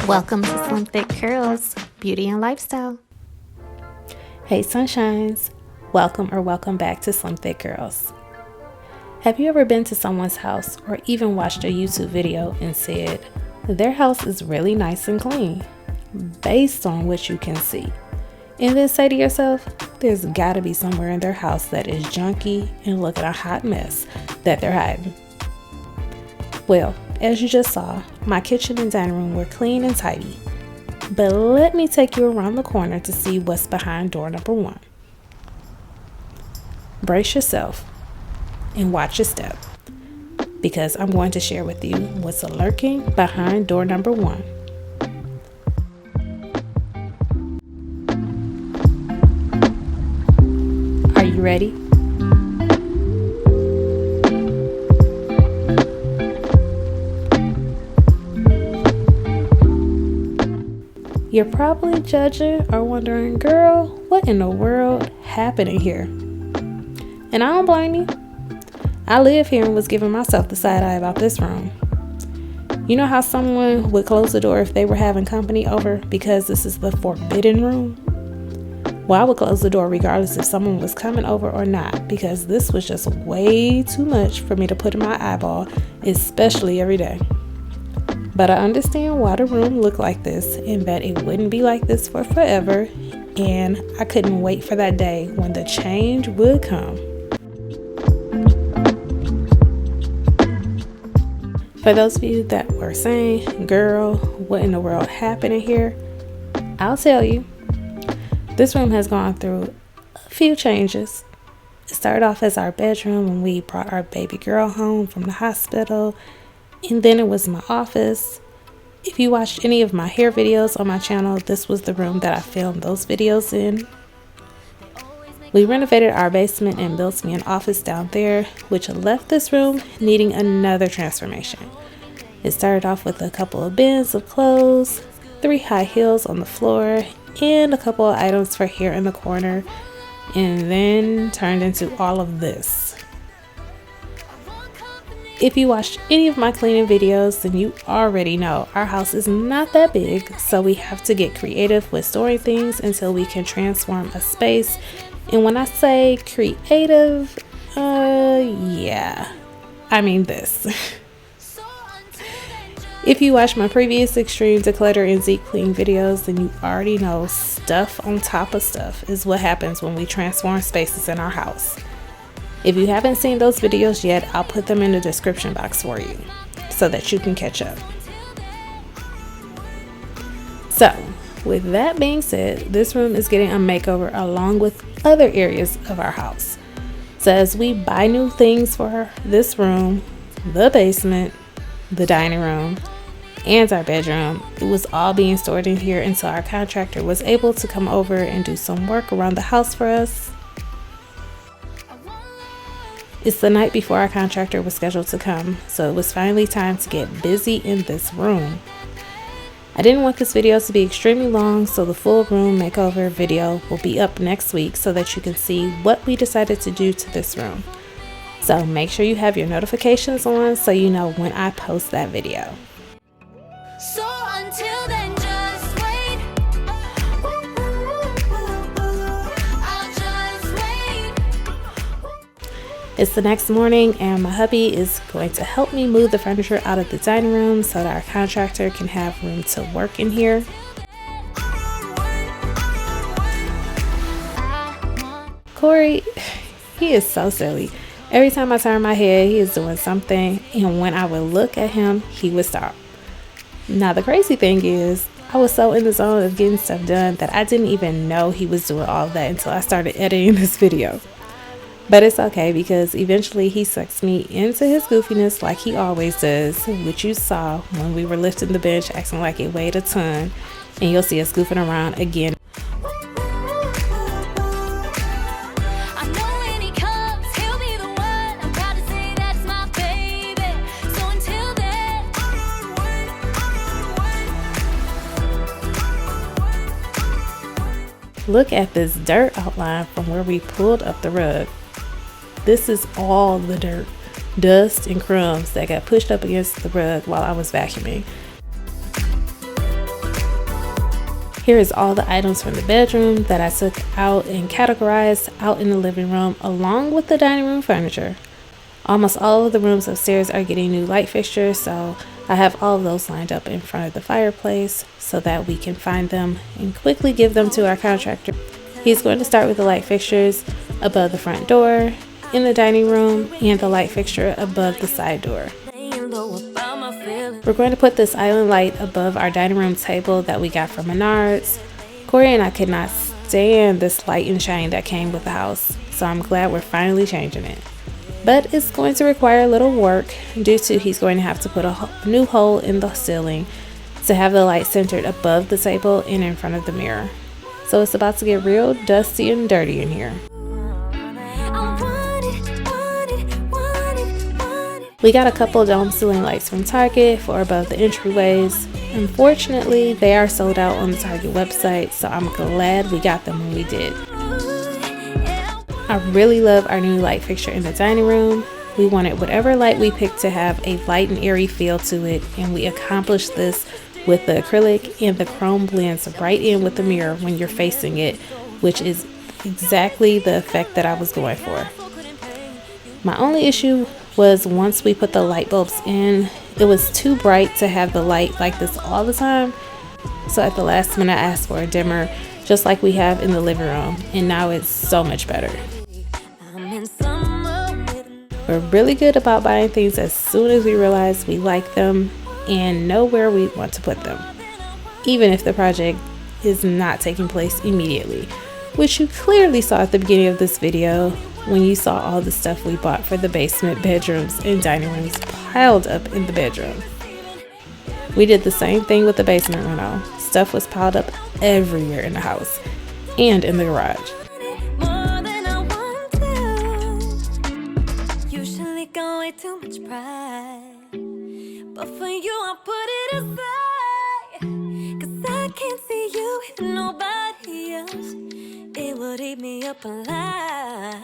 Welcome to Slim Thick Curls, Beauty and Lifestyle. Hey sunshines, welcome back to Slim Thick Curls. Have you ever been to someone's house or even watched a YouTube video and said, their house is really nice and clean, based on what you can see? And then say to yourself, there's gotta be somewhere in their house that is junky and looking a hot mess that they're hiding. Well, as you just saw, my kitchen and dining room were clean and tidy. But let me take you around the corner to see what's behind door number 1. Brace yourself and watch your step, because I'm going to share with you what's lurking behind door number 1. Are you ready? You're probably judging or wondering, girl, what in the world happened in here? And I don't blame you. I live here and was giving myself the side eye about this room. You know how someone would close the door if they were having company over because this is the forbidden room? Well, I would close the door regardless if someone was coming over or not, because this was just way too much for me to put in my eyeball, especially every day. But I understand why the room looked like this and that it wouldn't be like this for forever, and I couldn't wait for that day when the change would come. For those of you that were saying, girl, what in the world happened in here? I'll tell you. This room has gone through a few changes. It started off as our bedroom when we brought our baby girl home from the hospital. And then it was my office. If you watched any of my hair videos on my channel, this was the room that I filmed those videos in. We renovated our basement and built me an office down there, which left this room needing another transformation. It started off with a couple of bins of clothes, 3 high heels on the floor, and a couple of items for hair in the corner, and then turned into all of this. If you watched any of my cleaning videos, then you already know our house is not that big, so we have to get creative with storing things until we can transform a space. And when I say creative, yeah, I mean this. If you watch my previous extreme declutter and deep clean videos, then you already know stuff on top of stuff is what happens when we transform spaces in our house. If you haven't seen those videos yet, I'll put them in the description box for you so that you can catch up. So, with that being said, this room is getting a makeover along with other areas of our house. So as we buy new things for this room, the basement, the dining room, and our bedroom, it was all being stored in here until our contractor was able to come over and do some work around the house for us. It's the night before our contractor was scheduled to come, so it was finally time to get busy in this room. I didn't want this video to be extremely long, so the full room makeover video will be up next week so that you can see what we decided to do to this room. So make sure you have your notifications on so you know when I post that video. So until then, just wait. I'll just wait. It's the next morning and my hubby is going to help me move the furniture out of the dining room so that our contractor can have room to work in here. Corey, he is so silly. Every time I turn my head, he is doing something, and when I would look at him, he would stop. Now the crazy thing is, I was so in the zone of getting stuff done that I didn't even know he was doing all of that until I started editing this video. But it's okay, because eventually he sucks me into his goofiness like he always does, which you saw when we were lifting the bench acting like it weighed a ton, and you'll see us goofing around again. Look at this dirt outline from where we pulled up the rug. This is all the dirt, dust, and crumbs that got pushed up against the rug while I was vacuuming. Here is all the items from the bedroom that I took out and categorized out in the living room along with the dining room furniture. Almost all of the rooms upstairs are getting new light fixtures, so I have all of those lined up in front of the fireplace so that we can find them and quickly give them to our contractor. He's going to start with the light fixtures above the front door, in the dining room, and the light fixture above the side door. We're going to put this island light above our dining room table that we got from Menards. Corey and I could not stand this light and shine that came with the house, so I'm glad we're finally changing it. But it's going to require a little work due to he's going to have to put a new hole in the ceiling to have the light centered above the table and in front of the mirror. So it's about to get real dusty and dirty in here. We got a couple dome ceiling lights from Target for above the entryways. Unfortunately, they are sold out on the Target website, so I'm glad we got them when we did. I really love our new light fixture in the dining room. We wanted whatever light we picked to have a light and airy feel to it, and we accomplished this with the acrylic, and the chrome blends right in with the mirror when you're facing it, which is exactly the effect that I was going for. My only issue was once we put the light bulbs in, it was too bright to have the light like this all the time. So at the last minute I asked for a dimmer just like we have in the living room, and now it's so much better. We're really good about buying things as soon as we realize we like them and know where we want to put them, even if the project is not taking place immediately, which you clearly saw at the beginning of this video when you saw all the stuff we bought for the basement, bedrooms, and dining rooms piled up in the bedroom. We did the same thing with the basement rental. Stuff was piled up everywhere in the house and in the garage. Too much pride, but for you I put it aside, 'cause I can't see you with nobody else. It would eat me up alive.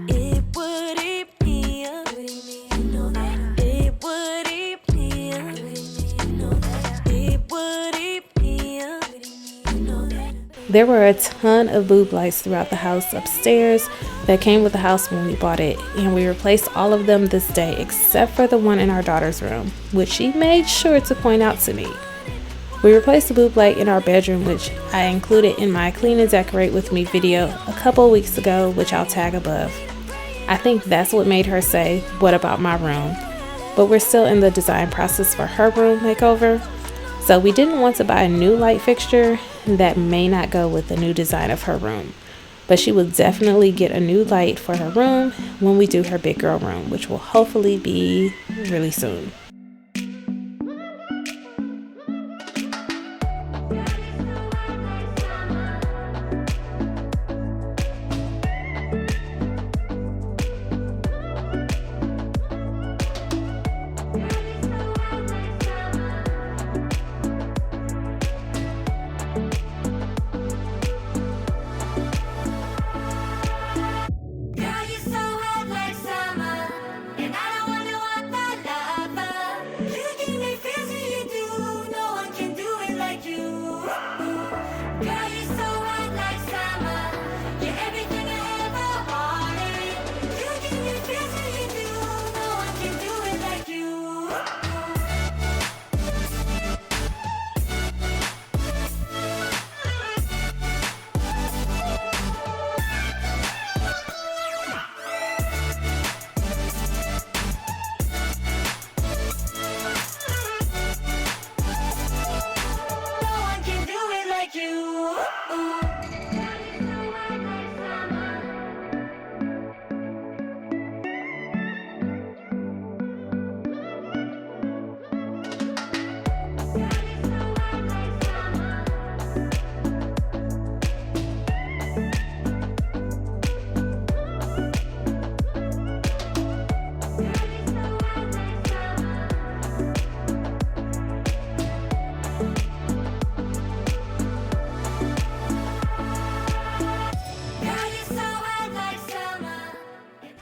It would eat me up. You know that. It would eat me up. You know that. It would eat me up. You know that. There were a ton of boob lights throughout the house upstairs that came with the house when we bought it, and we replaced all of them this day except for the one in our daughter's room, which she made sure to point out to me. We replaced the boob light in our bedroom, which I included in my Clean and Decorate With Me video a couple weeks ago, which I'll tag above. I think that's what made her say, "What about my room?" But we're still in the design process for her room makeover, so we didn't want to buy a new light fixture that may not go with the new design of her room. But she will definitely get a new light for her room when we do her big girl room, which will hopefully be really soon.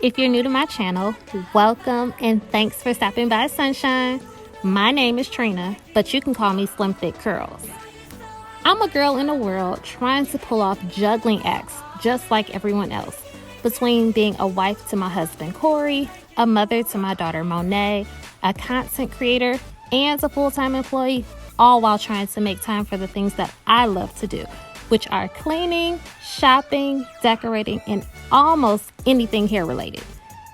If you're new to my channel, welcome and thanks for stopping by, Sunshine. My name is Trina, but you can call me Slim Thick Curls. I'm a girl in a world trying to pull off juggling acts just like everyone else, between being a wife to my husband Corey, a mother to my daughter Monet, a content creator, and a full-time employee, all while trying to make time for the things that I love to do, which are cleaning, shopping, decorating, and almost anything hair related.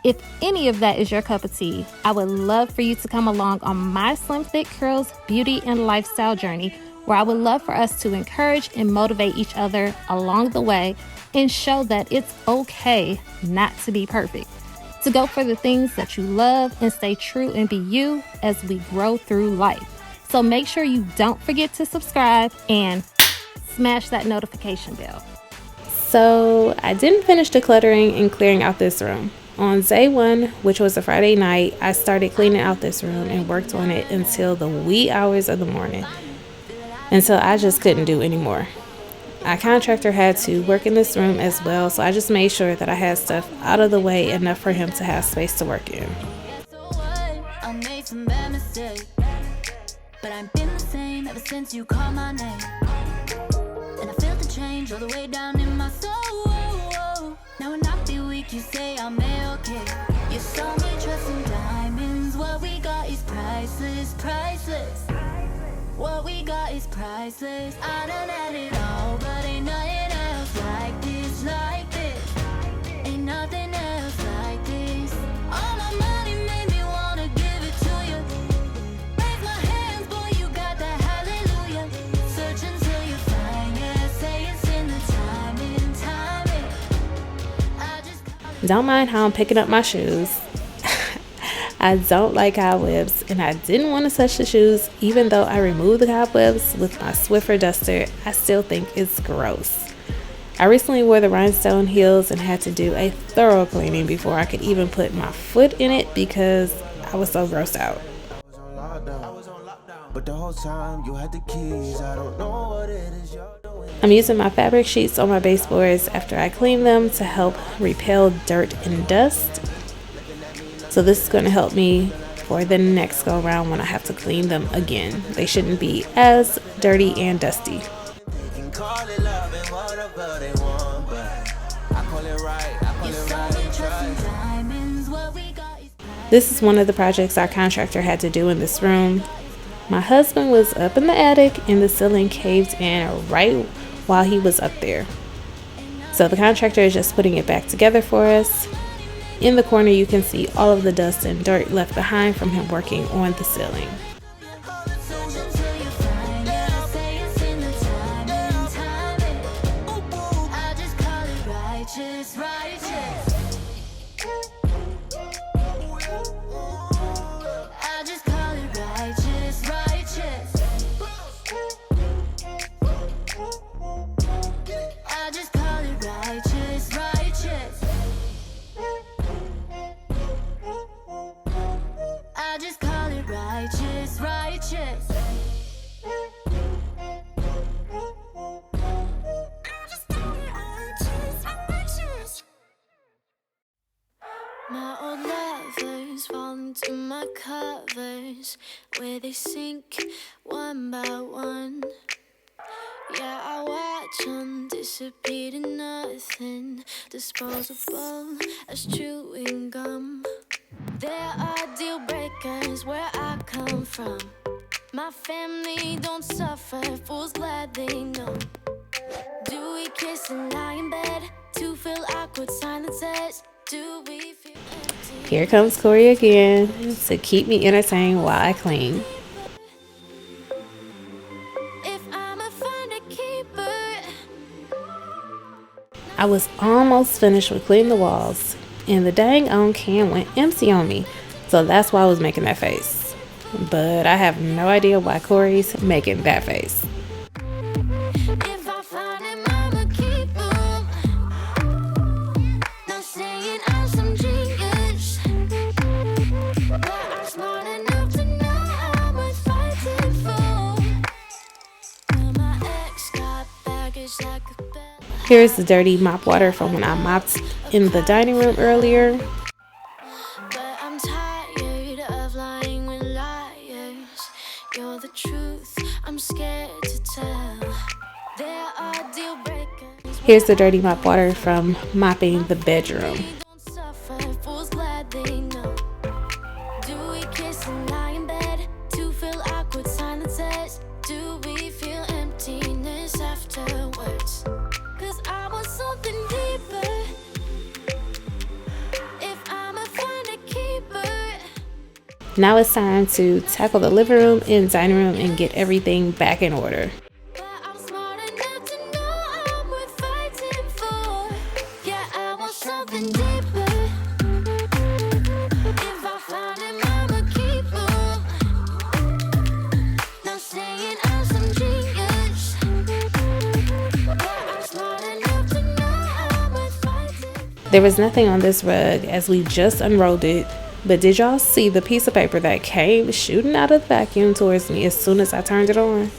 If any of that is your cup of tea, I would love for you to come along on my Slim Thick Curls beauty and lifestyle journey, where I would love for us to encourage and motivate each other along the way and show that it's okay not to be perfect, to go for the things that you love and stay true and be you as we grow through life. So make sure you don't forget to subscribe and smash that notification bell. So I didn't finish decluttering and clearing out this room. On day one, which was a Friday night, I started cleaning out this room and worked on it until the wee hours of the morning, until I just couldn't do anymore. Our contractor had to work in this room as well, so I just made sure that I had stuff out of the way enough for him to have space to work in. I made some bad mistakes, but I've been the same ever since you called my name. And I felt the change all the way down in my soul. Now when I feel weak, you say I'm okay. You saw me trusting diamonds. What we got is priceless, priceless. What we got is priceless. I done had it all, but ain't nothing else like this, like this. Ain't nothing else like this. All my money made me wanna give it to you. Raise my hands, boy, you got that hallelujah. Search until you find, yeah, say it's in the timing, timing. I just Don't mind how I'm picking up my shoes. I don't like cobwebs, and I didn't want to touch the shoes. Even though I removed the cobwebs with my Swiffer duster, I still think it's gross. I recently wore the rhinestone heels and had to do a thorough cleaning before I could even put my foot in it because I was so grossed out. But the whole time you had the keys. I don't know what it is you're doing. I'm using my fabric sheets on my baseboards after I clean them to help repel dirt and dust. So this is going to help me for the next go around when I have to clean them again. They shouldn't be as dirty and dusty. They can call it love and whatever they want, but I call it right. I call it right and try. This is one of the projects our contractor had to do in this room. My husband was up in the attic and the ceiling caved in right while he was up there. So the contractor is just putting it back together for us. In the corner, you can see all of the dust and dirt left behind from him working on the ceiling. My old lovers fall into my covers, where they sink one by one. Yeah, I watch them disappear to nothing, disposable as chewing gum. There are deal breakers where I come from. My family don't suffer, fools glad they know. Do we kiss and lie in bed to fill awkward silences? Do we feel empty? Here comes Corey again to keep me entertained while I clean. If I'm a find a keeper. I was almost finished with cleaning the walls, and the dang on can went empty on me, so that's why I was making that face. But I have no idea why Corey's making that face. If I find him, I'ma keep him. Not saying I'm some genius, but I'm smart enough to know how much fighting for. Well, my ex got baggage like a bell. Here's the dirty mop water from when I mopped in the dining room earlier. But I'm tired of lying with liars. You're the truth, I'm scared to tell. Here's the dirty mop water from mopping the bedroom. Don't suffer, fools glad they know. Do we kiss and lie in bed to fill awkward silences? Do we feel emptiness afterwards? 'Cause I want something deeper. If I'ma find a keeper. Now it's time to tackle the living room and dining room and get everything back in order. But I'm smart enough to know I'm worth fighting for. Yeah, I want something deeper. If I find him, I'm a keeper. Not saying I'm some genius, but I'm smart enough to know I'm worth fighting. There was nothing on this rug as we just unrolled it, but did y'all see the piece of paper that came shooting out of the vacuum towards me as soon as I turned it on?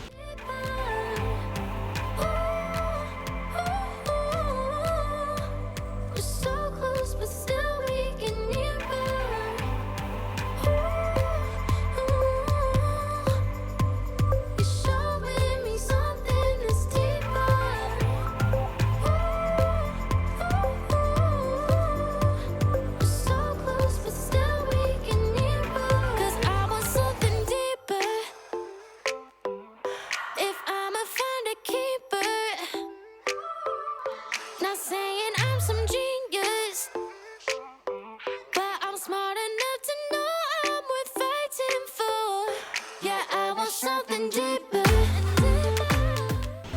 We're so close, but still we get nearer. You're showing me something that's deeper. We're so close, but still we get nearer. 'Cause I want something deeper. If I'ma find a keeper. Not saying I'm some genius, but I'm smart enough to know I'm worth fighting for. Yeah, I want something deeper.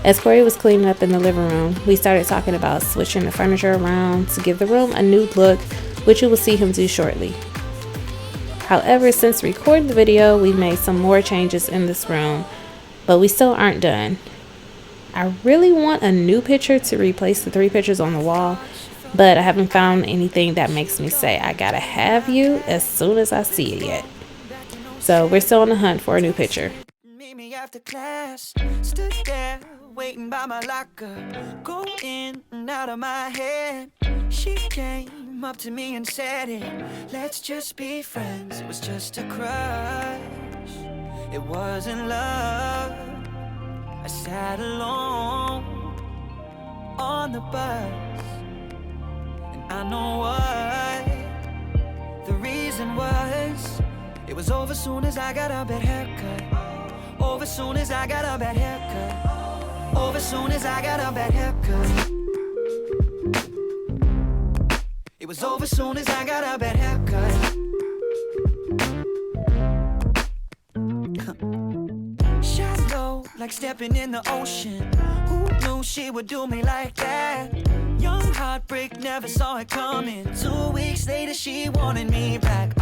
As Corey was cleaning up in the living room, we started talking about switching the furniture around to give the room a new look, which you will see him do shortly. However, since recording the video, we made some more changes in this room, but we still aren't done. I really want a new picture to replace the 3 pictures on the wall, but I haven't found anything that makes me say I gotta have you as soon as I see it yet. So we're still on the hunt for a new picture. Meet me after class, stood there waiting by my locker, go in and out of my head. She came up to me and said it, let's just be friends. It was just a crush, it wasn't love. I sat alone on the bus, and I know what the reason was. It was over soon as I got a bad haircut. Over soon as I got a bad haircut. Over soon as I got a bad haircut. It was over soon as I got a bad haircut. Shallow, like stepping in the ocean. Who knew she would do me like that? Young heartbreak, never saw it coming. 2 weeks later, she wanted me back.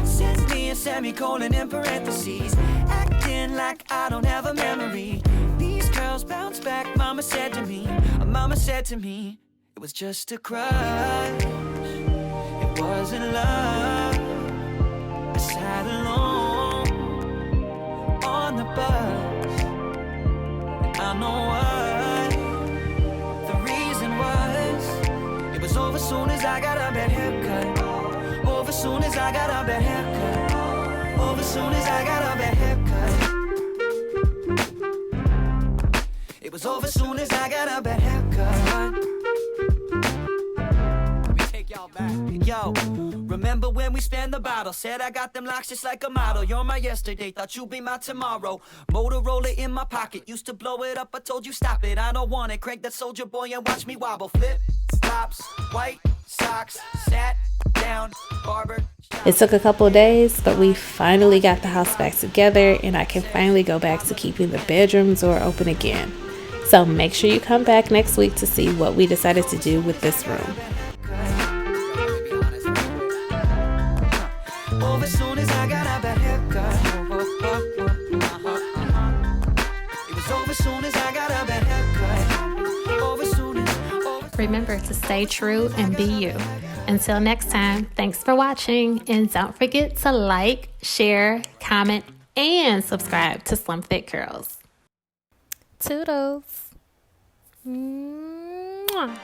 Sent me a semicolon in parentheses, acting like I don't have a memory. These girls bounce back, mama said to me. Mama said to me, it was just a crush. It wasn't love. I sat alone on the bus, and I know what the reason was. It was over soon as I got a bad haircut. Over soon as I got a bad haircut. Over soon as I got a bad haircut. It was over soon as I got a bad haircut. Let me take y'all back. Yo, remember when we spanned the bottle? Said I got them locks just like a model. You're my yesterday, thought you'd be my tomorrow. Motorola in my pocket, used to blow it up. I told you stop it, I don't want it. Crank that Soldier Boy and watch me wobble. Flip, flops, white socks, sat down, barber. It took a couple of days, but we finally got the house back together and I can finally go back to keeping the bedroom door open again. So make sure you come back next week to see what we decided to do with this room. Over soon as I got a bad haircut. It was over soon as I got a bad haircut. Over soon as. Remember to stay true and be you. Until next time, thanks for watching, and don't forget to like, share, comment, and subscribe to Slim Fit Curls. Toodles. Mwah.